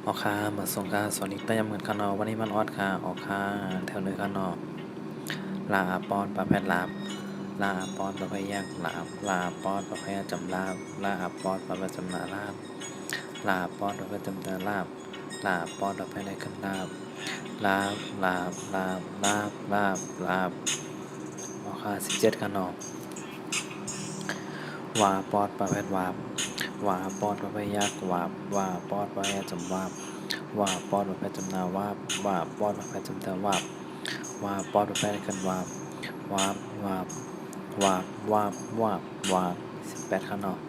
ออกค่ามาส่งค่าสวัสดีต้าเหมือนกันเนาะวันนี้มันออดค่ะออกค่าแถวเนื้อกันเนาะลาปอนประเภทลาบลาปอนประเภทยากลาบลาปอนประเภทจำลาบลาปอนประเภทจำนาลาบลาปอนประเภทจำนาลาบลาปอนประเภทในกันลาบลาบลาบลาบลาบลาบลาบออกค่า17กันเนาะวาปอนประเภทวาบวาปอนประเภทยากวาบวาปอนประเภทจำวาบว่าปอดประเภทจำนาวาบว่าปอดประเภทจำนาวาบว่าปอดประเภทกันวาบวาบวาบวาบวาบวาบวาบ18ข้างนอก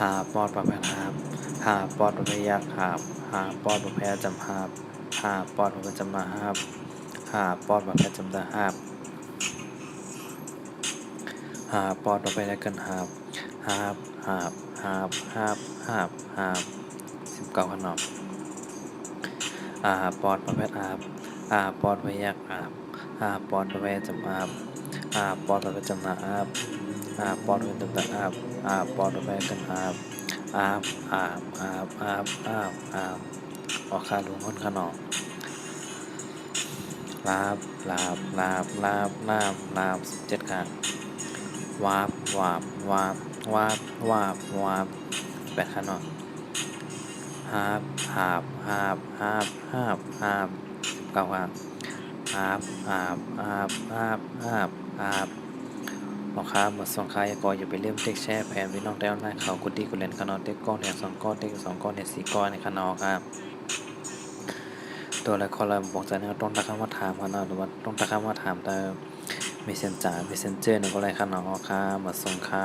หาปอดประเภทหาบหาปอดประเภทยักหาบหาปอดประเภทจำหาบหาปอดประเภทจำนาหาบหาปอดประเภทจำนาหาบหาปอดประเภทกันหาบหาบหาบหาบหาบหาบหาบ19ข้างนอกปอดประเภทปอดพยักปอดประเภทจำปอดประเภทจำนาปอดประเภทจำนาปอดประเภทกันอาบออกคาลุงคนขนองลาบลาบลาบลาบลาบลาบ17ค่ะวาบวาบวาบวาบวาบวาบ8ขนองหาบหาบหาบหาบหาบหาบ19ค่ะอาบหมอค้าหมดสองค้ายากออย่าไปเริ่มเต็กแช่แผ่นพี่น้องได้ออนไลน์เขากุดดีกุเล่นขนอนเต็กก้อนเนี่ย2ก้อนเต็ก2ก้อนเนี่ย4ก้อนในขนอครับตัวละครเราบอกจะเนี่ยต้องตะคำว่าถามกันเนาะหรือว่าต้องตะคำว่าถามแต่เมสเซนเจอร์เนี่ยก็ไรขนอครับหมดสองค้า